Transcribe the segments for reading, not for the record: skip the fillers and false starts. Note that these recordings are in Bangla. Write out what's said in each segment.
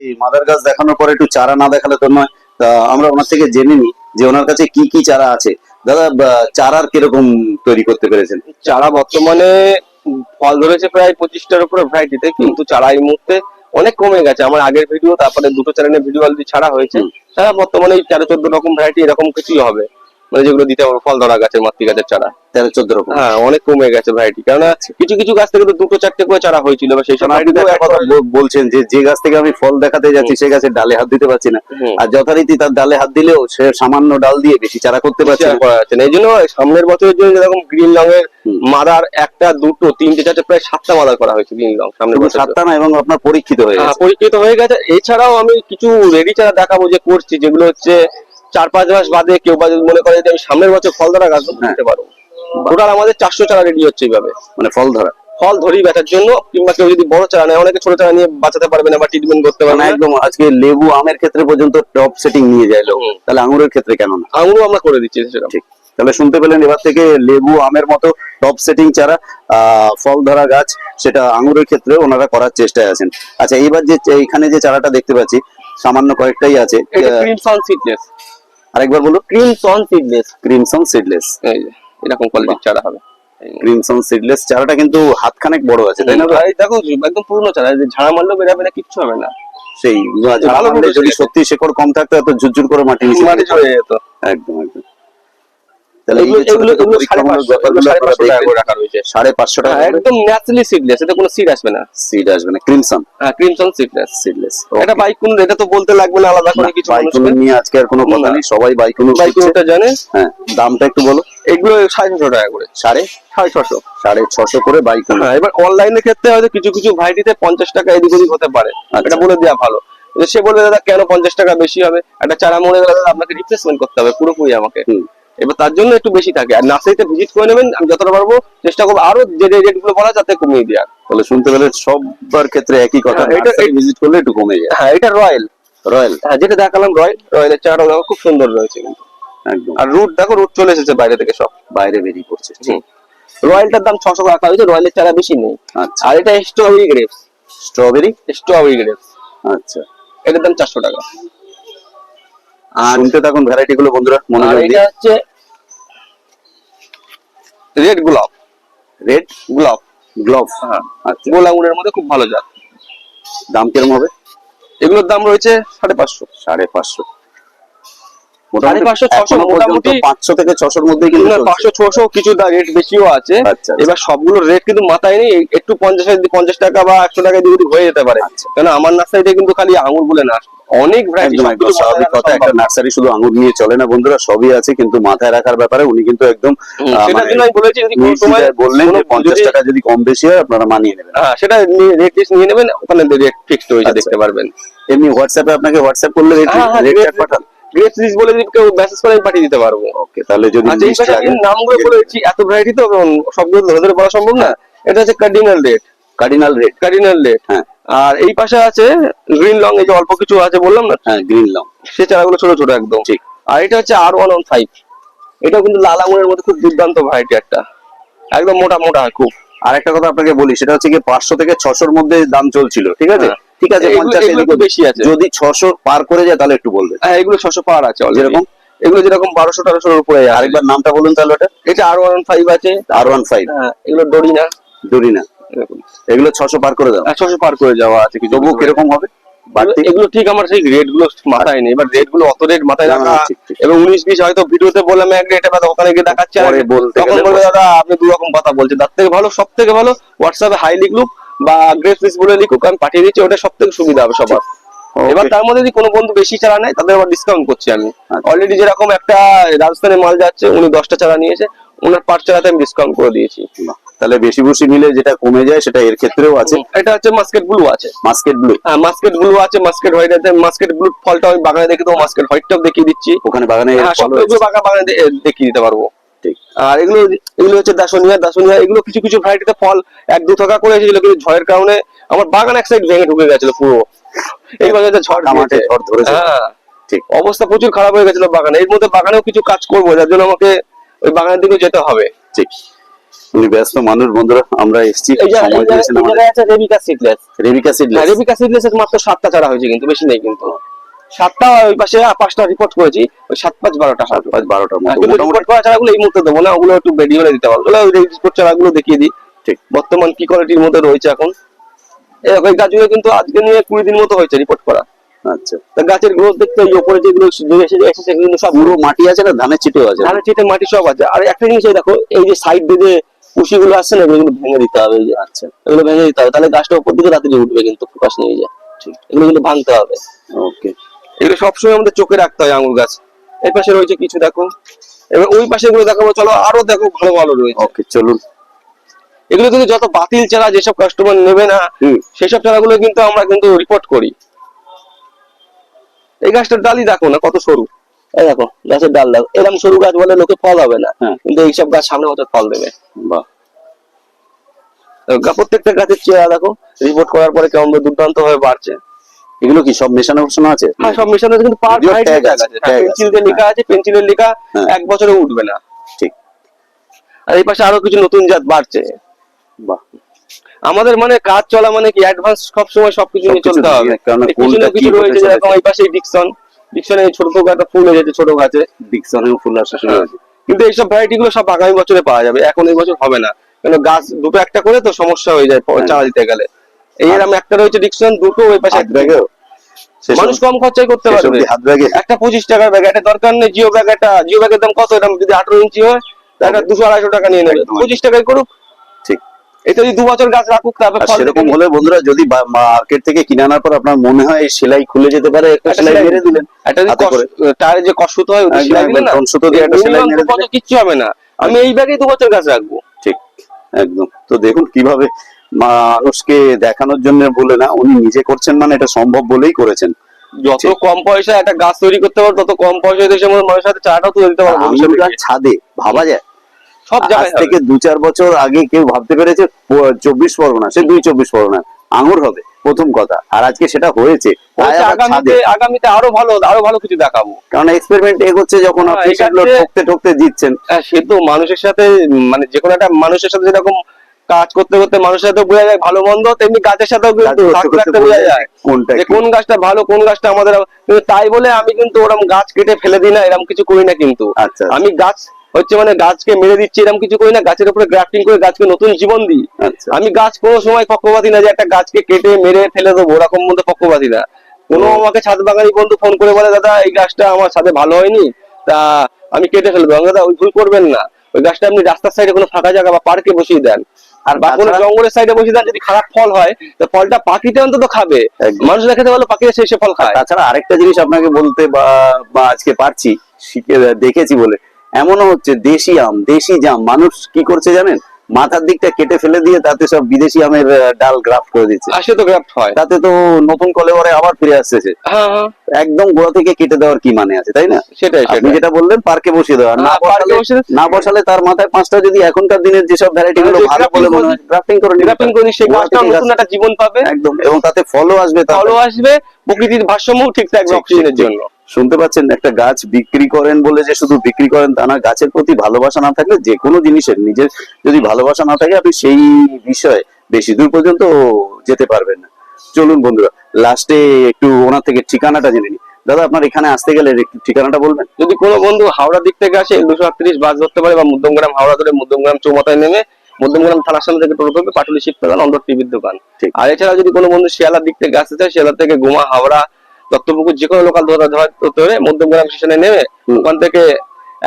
এই মাদার গাছ দেখানোর পরে একটু চারা না দেখালে তো নয়। তা আমরা ওনার থেকে জেনে নিই যে ওনার কাছে কি কি চারা আছে। দাদা, চারার কিরকম তৈরি করতে পেরেছেন? চারা বর্তমানে ফল ধরেছে প্রায় 25টার উপরে ভ্যারাইটিতে, কিন্তু চারা এই মুহূর্তে অনেক কমে গেছে। আমার আগের ভিডিও, তারপরে দুটো চ্যানেলের ভিডিও অলরেডি ছাড়া হয়েছে। চারা বর্তমানে 13-14 রকম ভ্যারাইটি এরকম কিছুই হবে, মানে যেগুলো দিতে হবে ফল ধরা গাছের মাতৃ গাছের চারা। 13-14 রকম? হ্যাঁ, অনেক কমে গেছে ভ্যারাইটি, কেননা কিছু কিছু গাছ থেকে তো 2-4টে করে চারা হয়েছিল, বা সেই সময় আপনি তো একটা কথা বলছেন যে যে গাছ থেকে আমি ফল দেখাতে যাচ্ছি সেই গাছের ডালে হাত দিতে পারছি না, আর যথারীতি তার ডালে হাত দিলেও সে সামান্য ডাল দিয়ে বেশি চারা করতে পারছে না। এই জন্য সামনের বছরের জন্য যেরকম গ্রিন রঙের মাদার 1টা 2টো 3টে 4টে প্রায় 7টা মাদার করা হয়েছে গ্রিন রং সামনের বছর। 7টা না, এবং আপনার পরীক্ষিত হয়ে গেছে? পরীক্ষিত হয়ে গেছে। এছাড়াও আমি কিছু রেডি চারা দেখাবো যে করছি, যেগুলো হচ্ছে 4-5 মাস বাদে কেউ বা যদি মনে করে যে আমি সামনের বছর ফল ধরা গাছ দিতে পারবো। টোটাল আমাদের 400 চারা রেডি হচ্ছে এইভাবে, মানে ফল ধরি বেচার জন্য। কিংবা কেউ যদি বড় চারা নেয়, অনেকে ছোট চারা নিয়ে বাঁচাতে পারবে না বা ট্রিটমেন্ট করতে পারবে না। একদম। আজকে লেবু আমের ক্ষেত্রে পর্যন্ত টপ সেটিং নিয়ে যায় লোক, তাহলে আঙুরের ক্ষেত্রে কেন না? আঙুরও আমরা করে দিচ্ছি সেরকম। ঠিক, তাহলে শুনতে পেলেন, এবার থেকে লেবু আমের মতো টপ সেটিং চারা, ফল ধরা গাছ, সেটা আঙুরের ক্ষেত্রে ওনারা করার চেষ্টায় আছেন। আচ্ছা, এইবার যে এখানে যে চারাটা দেখতে পাচ্ছি সামান্য কয়েকটাই আছে, ক্রিমসন সিডলেস। আরেকবার বলুন। Crimson seedless. ক্রিমসন সিডলেস, এই যে এরকম কোয়ালিটির চারা হবে। ক্রিমসন সিডলেস চারাটা কিন্তু হাতখানেক বড় আছে, তাই না? দেখো একদম পুরনো চারা, যে ঝাড়া মারলেও বেরাবে না, কিচ্ছু হবে না। সেই ঝাড়া মারলে যদি সত্যি শেকড় কম থাকতো এত ঝুরঝুর করে মাটি চলে যেত। একদম একদম। তাহলে এগুলো 550 রাখা রয়েছে। 550 টাকা একদম ন্যাচারালি সিডলেস, এতে কোনো সিড আসবে না। সিড আসবে না? ক্রিমসন? হ্যাঁ, ক্রিমসন সিডলেস। এটা বাইকুন, এটা তো বলতে লাগবে না আলাদা করে কিছু। বাইকুন নিয়ে আজকে আর কোনো কথা নেই, সবাই বাইকুনটা জানে। হ্যাঁ, দামটা একটু বলো। এগুলো 650 টাকা করে। 650 করে বাইকুন। হ্যাঁ, এবার অনলাইনের ক্ষেত্রে হয়তো কিছু কিছু ভ্যারাইটিতে 50 টাকা এদিক ওদিক হতে পারে, এটা বলে দেওয়া ভালো। সে বলবে দাদা কেন 50 টাকা বেশি হবে, একটা চারা মরে গেলে আপনাকে রিপ্লেসমেন্ট করতে হবে পুরোপুরি আমাকে। এবার তার জন্য একটু বেশি থাকে। আর নার্সারিতে ভিজিট করে নেবেন, আমি যতটা পারবো চেষ্টা করবো আরো যে রেট গুলো বলা যাতে কমিয়ে দেওয়ার। তাহলে শুনতে পেলে সবার ক্ষেত্রে একই কথা, এটা ভিজিট করলে একটু কমে যায়। হ্যাঁ, এটা রয়্যাল। হ্যাঁ, যেটা দেখালাম রয়্যালের চারাটা দেখো খুব সুন্দর রয়েছে কিন্তু একদম। আর রুট দেখো, রুট চলে এসেছে বাইরে থেকে, সব বাইরে বেরিয়ে পড়ছে। রয়্যালটার দাম 600 রাখা হয়েছে, রয়্যালের চারা বেশি নেই। আর এটা স্ট্রবেরি গ্রেপস। আচ্ছা, এটার দাম 400 টাকা। আর শুনতে থাকুন ভ্যারাইটি গুলো বন্ধুরা, মনে রাখবেন। এটা হচ্ছে রেড গোলাপ। হ্যাঁ, আচ্ছা। গোল আঙুরের মধ্যে খুব ভালো জাত। দাম কিরকম হবে? এগুলোর দাম রয়েছে 550। 550, 550-600, মোটামুটি 500 থেকে 600 মধ্যে। কিন্তু 500-600 কিছু রেট বেশিও আছে। এবার সবগুলো রেট কিন্তু মাথায় নেই, একটু 50 টাকা বা 100 টাকা দিয়ে হয়ে যেতে পারে। কেন আমার নার্সারিতে কিন্তু খালি আঙুর বলে না, অনেক ভ্যারাইটি। স্বাভাবিক কথা, একটা নার্সারি শুধু আঙুর নিয়ে চলে না বন্ধুরা, সবই আছে, কিন্তু মাথায় রাখার ব্যাপারে উনি কিন্তু একদম বললেন যে 50 টাকা যদি কম বেশি হয় আপনারা মানিয়ে নেবেন। হ্যাঁ, সেটা রেট লিস্ট নিয়ে নেবেন, ওখানে রেট ফিক্সড হয়েছে, দেখতে পারবেন। এমনি হোয়াটসঅ্যাপে আপনাকে হোয়াটসঅ্যাপ করলে রেট পাঠান, গ্রেপস লিস্ট বলে যদি কেউ মেসেজ করে আমি পাঠিয়ে দিতে পারবো। ওকে, তাহলে যদি নামগুলো বলেছি, এত ভ্যারাইটি তো সবগুলো ধরে ধরে বলা সম্ভব না। এটা হচ্ছে কার্ডিনাল রেড। হ্যাঁ, আর এই পাশে আছে গ্রিন লং, এই যে অল্প কিছু আছে বললাম না। হ্যাঁ, গ্রিন লং, সে চারাগুলো ছোট ছোট একদম। ঠিক। আর এটা হচ্ছে R115, এটা কিন্তু লাল আঙুরের মধ্যে খুব দুর্দান্ত ভ্যারাইটি, একটা একদম মোটা মোটা খুব। আর একটা কথা আপনাকে বলি, সেটা হচ্ছে কি 500 থেকে 600 মধ্যে দাম চলছিল, ঠিক আছে? ঠিক আছে, 50 একটু বেশি আছে। যদি 600 পার করে যায় তাহলে একটু বলবেন। হ্যাঁ, এগুলো 600 পার আছে যেরকম, এগুলো যেরকম 1200-1300 এর উপরে। আরেকবার নামটা বলুন তাহলে। এটা R115 আছে। R15, হ্যাঁ, এগুলো ডোরিনা। এগুলো 600 পার করে দাও। 600 পার করে যাওয়া আছে কিছু। তবুও কিরকম হবে? এগুলো ঠিক আমার সেই রেট গুলো মাথায় নেই, এবার রেট গুলো অত রেট মাথায় রাখা, এবং 19-20 হয়তো ভিডিওতে বললাম এক রেট, এবার ওখানে গিয়ে দেখাচ্ছে তখন বলবে দাদা আপনি দু রকম কথা বলছেন। তার থেকে ভালো, সব থেকে ভালো হোয়াটসঅ্যাপে হাই লিখলুক বা গ্রেপস লিস্ট বলে লিখুক, আমি পাঠিয়ে দিচ্ছি, ওটা সব থেকে সুবিধা হবে সবার। এবার তার মধ্যে যদি কোনো বন্ধু বেশি চারা নেয় তাদের আবার ডিসকাউন্ট করছি আমি। অলরেডি যেরকম একটা রাজস্থানের মাল যাচ্ছে, উনি 10টা চারা নিয়েছে, ওনার পার চারাতে আমি ডিসকাউন্ট করে দিয়েছি। তাহলে বেশি বেশি নিলে যেটা কমে যায় সেটা এর ক্ষেত্রেও আছে। এটা হচ্ছে মাস্কেট ব্লু আছে। হ্যাঁ, মাস্কেট ব্লু আছে, মাস্কেট হোয়াইট আছে। মাস্কেট ব্লু ফলটা আমি বাগানে দেখে দেবো, মাস্কেট হোয়াইটটাও দেখিয়ে দিচ্ছি ওখানে বাগানে। সবগুলো বাগানে দেখিয়ে দিতে পারবো। ঠিক। আর এগুলো হচ্ছে দাসনিয়া। এগুলো কিছু কিছু ভ্যারাইটিতে ফল 1-2 টাকা করে এসেছিল, কিন্তু ঝড়ের কারণে আমার বাগান এক সাইড ভেঙে ঢুকে গেছিল পুরো। এই বাজারে ঝড় ধরেছে। হ্যাঁ, ঠিক, অবস্থা প্রচুর খারাপ হয়ে গেছিল বাগানে। এর মধ্যে বাগানেও কিছু কাজ করবো, যার জন্য আমাকে ওই বাগানের দিকে যেতে হবে। ঠিক। উনি ব্যস্ত মানুষ বন্ধুরা, আমরা এসেছি এই সময় দিয়েছেন আমাদের। জায়গায় আছে Rebecca seedless. Rebecca seedless, Rebecca seedless এর মাত্র 7টা চারা হয়েছে, কিন্তু বেশি নেই কিন্তু। 7টা, ওই পাশে 5টা রিপোর্ট করেছি, ওই 7 5 12টা 12টার মতো কিন্তু মোটামুটি। রিপোর্ট করা চারাগুলো এই মুহূর্তে দেবো না, ওগুলো একটু বেডি হলে দিতে পারবো। ওই রিপোর্ট চারাগুলো দেখিয়ে দিই ঠিক বর্তমান কি কোয়ালিটির মধ্যে রয়েছে এখন। এই গাছগুলো কিন্তু আজকে নিয়ে 20 দিন মতো হয়েছে রিপোর্ট করা। আচ্ছা, তা গাছের গ্রোথ দেখতে এই উপরে যেগুলো এসেছে সেগুলো সব পুরো মাটি আছে না, ধানের চিটেও আছে? ধানের চিটে মাটি সব আছে। আর একটা জিনিস এই দেখো, এই যে সাইড দিয়ে যে কুশিগুলো আসছে না, এগুলো ভেঙে দিতে হবে। এই যে আচ্ছা, এগুলো ভেঙে দিতে হবে, তাহলে গাছটা উপর দিকে তাড়াতাড়ি উঠবে, কিন্তু ফোকাস নিয়ে যায়। ঠিক, এগুলো কিন্তু ভাঙতে হবে। ওকে। এগুলো সবসময় আমাদের চোখে রাখতে হয় আঙুর গাছ। এই পাশে রয়েছে কিছু দেখো, এবার ওই পাশে গুলো দেখাবো, চলো আরো দেখো ভালো ভালো রয়েছে। ওকে চলুন। এগুলো কিন্তু যত বাতিল চারা যেসব কাস্টমার নেবে না, সেসব চারাগুলো কিন্তু আমরা কিন্তু রিপোর্ট করি। এই গাছটার ডালই দেখো না কত সরু, এই দেখো গাছের ডাল দেখো, এরকম সরু গাছ বলে লোকে ফল হবে না, কিন্তু এইসব গাছ সামনে বছর ফল দেবে। বাহ, প্রত্যেকটা গাছের চেহারা দেখো রিপোর্ট করার পরে কেমন দুর্দান্ত ভাবে বাড়ছে। এগুলো কি সব মেশানো মেশানো আছে? হ্যাঁ, সব মেশানো আছে, কিন্তু পার যদিও হাইট tag ট্যাগ আছে, আছে। tag পেন্সিল আছে, দিয়ে লেখা আছে, পেন্সিলের লেখা হ্যাঁ। 1 বছরে উঠবে না। ঠিক। আর এই পাশে আরো কিছু নতুন জাত বাড়ছে। বাহ, আমাদের মানে কাজ চলা মানে কি অ্যাডভান্স সব সময় সবকিছু নিয়ে সবকিছু চলতে হবে। নিয়ে, কারণ কিছু কোনটা না কি কিছু রয়েছে, হতে যেরকম চলেছে। এই পাশে ডিকশনে ছোট ছোট একটা ফুল হয়েছে ছোট গাছে, ডিকশনেও ফুল আসা শুরু হয়েছে। কিন্তু এইসব ভ্যারাইটি গুলো সব আগামী বছরে পাওয়া যাবে, এখন এই বছর হবে না, কারণ গাছ দুটো একটা করে তো সমস্যা হয়ে যায় চারা দিতে গেলে। এই এরকম একটা রয়েছে ডিকশন, দুটো ওই পাশে হাত ব্যাগেও মানুষ কম খরচায় করতে পারবে। হাত ব্যাগে একটা 25 টাকার ব্যাগ, একটা দরকার নেই জিও ব্যাগ, একটা জিও ব্যাগের দাম কত, এটা যদি 18 ইঞ্চি হয় তাহলে 200 250 টাকা নিয়ে নেবে, একদম। 25 টাকায় করুক। ঠিক। এটা যদি 2 বছর গাছ রাখুক, তারপর আর ফল সেরকম দেবে। হলে বন্ধুরা, যদি মার্কেট থেকে কিনে আনার পর আপনার মনে হয় এই সেলাই খুলে যেতে পারে, একটা একটা সেলাই সেলাই মেরে দিলেন একটা হাতে করে। টায়ারে যে কষ্ট হয়, ওই একদম, সেলাই দিলে একদম, না, টনসুতো দিয়ে একটা সেলাই মেরে দিলে। কিচ্ছু হবে না। আমি এই ব্যাগেই 2 বছর গাছ রাখবো। ঠিক, একদম। তো দেখুন কিভাবে মানুষকে দেখানোর জন্য বলে না, উনি নিজে করছেন, মানে এটা সম্ভব বলেই করেছেন। যত কম পয়সা একটা গাছ তৈরি করতে পারবো, তত কম পয়সায় দেশের মধ্যে মানুষের সাথে চাটাও তুলে দিতে পারবো। আঙুর গাছ ছাদে ভাবা যায়? সব আজ জায়গায় থেকে 2-4 বছর আগে কেউ ভাবতে পেরেছে 24 পরগনা, সে 24 পরগনা আঙুর হবে প্রথম কথা, আর আজকে সেটা হয়েছে। তাই আবার ছাদে। আগামীতে আরো ভালো কিছু দেখাবো, কারণ এক্সপেরিমেন্ট এগোচ্ছে যখন, হ্যাঁ, আপনি সেগুলো এটাতে- ঠকতে ঠকতে জিতছেন। সে তো মানুষের সাথে, মানে যে কোনো একটা মানুষের সাথে যেরকম কাজ করতে করতে মানুষের সাথে বোঝা যায় ভালো মন্দ, তেমনি গাছের সাথেও কিন্তু কাজ করতে থাকতে করতে থাকতে বোঝা যায় কোনটা যে কি। কোন গাছটা ভালো, কোন গাছটা আমাদের। কিন্তু তাই বলে আমি কিন্তু ওরকম গাছ কেটে ফেলে দিই না, এরকম কিছু করি না কিন্তু। আচ্ছা, আমি গাছ হচ্ছে মানে গাছকে মেরে দিচ্ছি এরকম কিছু করি না, গাছের উপরে গ্রাফটিং করে গাছকে নতুন জীবন দিই। আচ্ছা। আমি গাছ কোনো সময় পক্ষপাতী না যে একটা গাছকে কেটে মেরে ফেলে দেবো, ওরকম মধ্যে পক্ষপাতী না। কোনো আমাকে ছাদ বাগানি বন্ধু ফোন করে বলে, দাদা এই গাছটা আমার ছাদে ভালো হয়নি, তা আমি কেটে ফেলবো। দাদা ওই ভুল করবেন না, ওই গাছটা আপনি রাস্তার সাইডে কোনো ফাঁকা জায়গা বা পার্কে বসিয়ে দেন, আর বা কোনো জঙ্গলের সাইডে বসিয়ে দেন। যদি খারাপ ফল হয়, তো ফলটা পাখিতে অন্তত খাবে। একদম। মানুষরা খেতে ভালো, পাখিরা সেই ফল খায়। তাছাড়া আরেকটা জিনিস আপনাকে বলতে বা আজকে পারছি, শিখে দেখেছি বলে, এমনও হচ্ছে দেশি আম, দেশি জাম মানুষ কি করছে জানেন, মাথার দিকটা কেটে ফেলে দিয়ে তাতে সব বিদেশি আমের ডাল গ্রাফট করে দিচ্ছে। আসে তো গ্রাফট হয়, তাতে তো নতুন কলেবরে আবার ফিরে আসছে। হ্যাঁ হ্যাঁ, একদম গোড়া থেকে কেটে দেওয়ার কি মানে আছে, তাই না? সেটাই আপনি যেটা বললেন পার্কে বসিয়ে দেওয়া, না পার্কে বসালে না বসালে তার মাথায় 5টা, যদি এখনকার দিনের যেসব ভ্যারাইটি গুলো ভালো বলে মনে হয়, গ্রাফটিং করে গ্রাফটিং করে সেই গাছটা নতুন একটা জীবন পাবে। একদম, এবং তাতে ফলও আসবে, ফলও আসবে, প্রকৃতির ভারসাম্য ঠিক থাকবে অক্সিজেনের জন্য। শুনতে পাচ্ছেন, একটা গাছ বিক্রি করেন বলে যে শুধু বিক্রি করেন তা না, গাছের প্রতি ভালোবাসা না থাকলে, যে কোনো জিনিসের নিজের যদি ভালোবাসা না থাকে, আপনি সেই বিষয়ে বেশি দূর পর্যন্ত যেতে পারবেন না। চলুন বন্ধুরা, লাস্টে একটু ওনার থেকে ঠিকানাটা জেনে নিই। দাদা, আপনার এখানে আসতে গেলে একটু ঠিকানাটা বলবেন? যদি কোনো বন্ধু হাওড়া দিক থেকে আসে, 238 বাস ধরতে পারে, বা মধ্যমগ্রাম হাওড়া ধরে মধ্যমগ্রাম চৌমাথায় নেমে মধ্যমগ্রাম থানার সামনে থেকে টোটো ধরবে, পাটুলি শিখতে পারেন, অন্দর টিভির দোকান। আর এছাড়া যদি কোনো বন্ধু শিয়ালার দিক থেকে আসতে চায়, শিয়ালা থেকে গোমা, হাওড়া, দত্তপুকুর যে কোনো লোকাল ধরতে হবে, মধ্যমগ্রাম স্টেশনে নেমে ওখান থেকে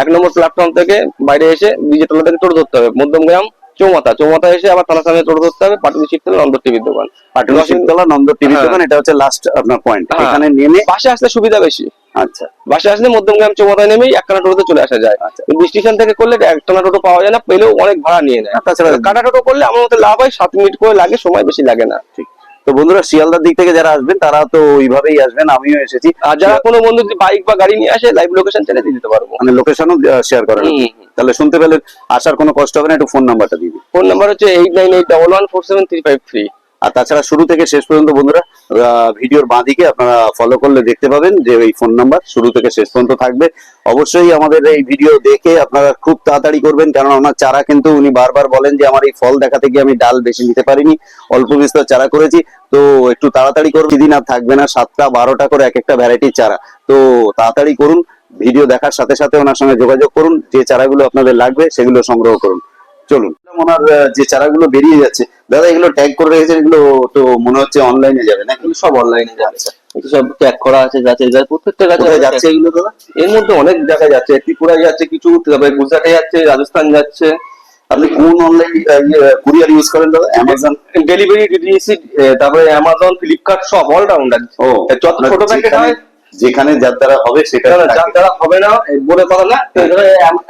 1 নম্বর প্ল্যাটফর্ম থেকে বাইরে এসে ব্রিজের তলা থেকে টোটো ধরতে হবে, মধ্যমগ্রাম চৌমাথা এসে আবার থানার সামনে টোটো ধরতে হবে, পাটুলি শিখতে হবে, অন্দর টিভির দোকান। পাটুলি শিবতলা নন্দর টিভির হ্যাঁ। দোকান, এটা হচ্ছে লাস্ট আপনার পয়েন্ট। হ্যাঁ। এখানে নেমে বাসে আসতে সুবিধা বেশি। আচ্ছা, বাসে আসলে মধ্যমগ্রাম চৌমাথায় নেমেই একখানা টোটোতে চলে আসা যায়। আচ্ছা। কিন্তু স্টেশন থেকে করলে একটানা টোটো পাওয়া যায় না, পেলেও অনেক ভাড়া নিয়ে নেয়। তাছাড়া কাটা টোটো করলে আমার মতে লাভ হয়, 7 মিনিট করে লাগে, সময় বেশি লাগে না। ঠিক। তো বন্ধুরা, শিয়ালদার দিক থেকে যারা আসবেন তারা তো ওইভাবেই আসবেন, আমিও এসেছি। আর যারা কোনো বন্ধু যদি বাইক বা গাড়ি নিয়ে আসে, লাইভ লোকেশন চ্যানেল দিয়ে দিতে পারবো। মানে লোকেশনও শেয়ার করেন, তাহলে শুনতে পেলেন। আসার কোনো কষ্ট হবে না, একটু ফোন নাম্বারটা দিয়ে দিন। ফোন নাম্বার হচ্ছে 8981147353। আর তাছাড়া শুরু থেকে শেষ পর্যন্ত বন্ধুরা ভিডিওর বাঁদিকে আপনারা ফলো করলে দেখতে পাবেন যে এই ফোন নাম্বার শুরু থেকে শেষ পর্যন্ত থাকবে। অবশ্যই আমাদের এই ভিডিও দেখে আপনারা খুব তাড়াতাড়ি করবেন, কারণ আমার চারা কিন্তু উনি বারবার বলেন যে আমার এই ফল দেখাতে গিয়ে আমি ডাল বেশি নিতে পারিনি, অল্প বিস্তর চারা করেছি, তো একটু তাড়াতাড়ি করুন। দিন আর থাকবে না, 7টা 12টা করে এক একটা ভ্যারাইটির চারা, তো তাড়াতাড়ি করুন। ভিডিও দেখার সাথে সাথে ওনার সঙ্গে যোগাযোগ করুন, যে চারাগুলো আপনাদের লাগবে সেগুলো সংগ্রহ করুন। চলুন, ওনার যে চারাগুলো বেরিয়ে যাচ্ছে দাদা, এগুলো ট্যাগ করে রেখেছেন, এগুলো তো মনে হচ্ছে অনলাইনে যাবে না? এগুলো সব অনলাইনে যাচ্ছে, এগুলো সব ট্যাগ করা আছে গাছে, প্রত্যেকটা গাছে কোথায় যাচ্ছে এগুলো দাদা? এর মধ্যে অনেক জায়গায় যাচ্ছে, ত্রিপুরায় যাচ্ছে কিছু, তারপরে গুজরাটে যাচ্ছে, রাজস্থান যাচ্ছে। আপনি কোন অনলাইন কুরিয়ার ইউজ করেন দাদা? অ্যামাজন ডেলিভারি, ডিটিডিসি, তারপরে অ্যামাজন, ফ্লিপকার্ট, সব অলরাউন্ডার। ও, যত ছোট প্যাকেট হয়, যেখানে যার দ্বারা হবে সেটা যার দ্বারা হবে না বলে কথা না,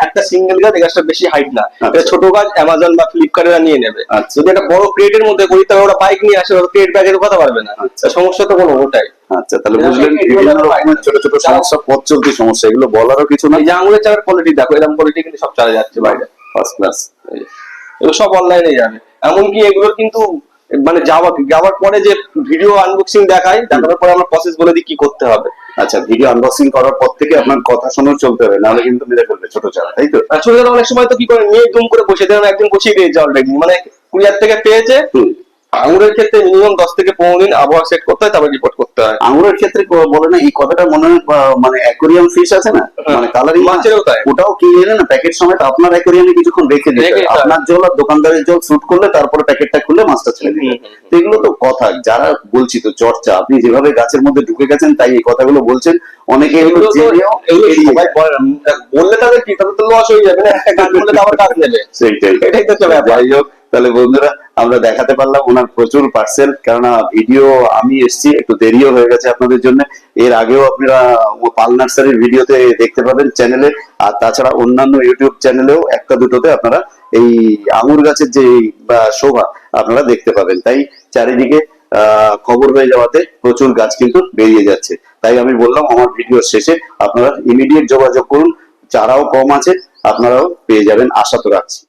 একটা সিঙ্গেল গাছ, এই গাছটা বেশি হাইট না, ছোট গাছ অ্যামাজন বা ফ্লিপকার্টে নিয়ে নেবে। যদি একটা বড় ক্রেটের মধ্যে করি তাহলে ওরা বাইক নিয়ে আসে, ক্রেট ব্যাগের কথা পারবে না, সমস্যা তো কোনো ওটাই। আচ্ছা, তাহলে বুঝলেন বিভিন্ন রকমের ছোট ছোট সমস্যা, পথ চলতি সমস্যা, এগুলো বলারও কিছু না। এই যে আঙুরের চারার কোয়ালিটি দেখো, এরকম কোয়ালিটি কিন্তু সব চারা যাচ্ছে বাইরে, ফার্স্ট ক্লাস। এগুলো সব অনলাইনে যাবে। এমনকি এগুলোর কিন্তু মানে যাওয়ার পরে যে ভিডিও আনবক্সিং দেখায়, দেখানোর পরে আমরা প্রসেস বলে দিই কি করতে হবে। আচ্ছা, ভিডিও আনবক্সিং করার পর থেকে আপনার কথা শুনেও চলতে হবে, নাহলে কিন্তু মেরে ফেলবে ছোট চারা, তাই তো? ছোট চারা অনেক সময় তো কি করে নিয়ে দুম করে বসে দেয়, একদিন বসিয়ে দিয়েছে অলরেডি, মানে কুরিয়ার থেকে পেয়েছে। আঙুরের ক্ষেত্রে মিনিমাম 10 থেকে 15 দিন আবহাওয়া সেট করতে হয়, তারপর রিপোর্ট করতে হয়। আঙুরের ক্ষেত্রে বলে না এই কথাটা, মনে হয় মানে অ্যাকোরিয়াম ফিশ আছে না, মানে কালারিং মাছেরও তাই, ওটাও কিনে এনে না প্যাকেট সময় আপনার অ্যাকোরিয়ামে কিছুক্ষণ রেখে দিতে হয়। আপনার জল আর দোকানদারের জল শুট করলে তারপরে প্যাকেটটা খুলে মাছটা ছেড়ে দিতে। তো এগুলো তো কথা, যারা বলছি তো চর্চা, আপনি যেভাবে গাছের মধ্যে ঢুকে গেছেন তাই এই কথাগুলো বলছেন। অনেকে এগুলো সবাই বললে তাদের কি, তাদের তো লস হয়ে যাবে না, একটা গাছ বললে তো আবার কাজ নেবে, সেইটাই, এটাই তো ব্যাপার। যাই হোক, তাহলে বন্ধুরা আমরা দেখাতে পারলাম ওনার প্রচুর পার্সেল, কেননা ভিডিও আমি এসেছি একটু দেরিও হয়ে গেছে আপনাদের জন্য। এর আগেও আপনারা পাল নার্সারির ভিডিওতে দেখতে পাবেন চ্যানেলে, আর তাছাড়া অন্যান্য ইউটিউব চ্যানেলেও একটা দুটোতে আপনারা এই আঙুর গাছের যে শোভা আপনারা দেখতে পাবেন। তাই চারিদিকে খবর হয়ে যাওয়াতে প্রচুর গাছ কিন্তু বেরিয়ে যাচ্ছে। তাই আমি বললাম আমার ভিডিওর শেষে আপনারা ইমিডিয়েট যোগাযোগ করুন, চারাও কম আছে, আপনারাও পেয়ে যাবেন, আশা তো রাখছি।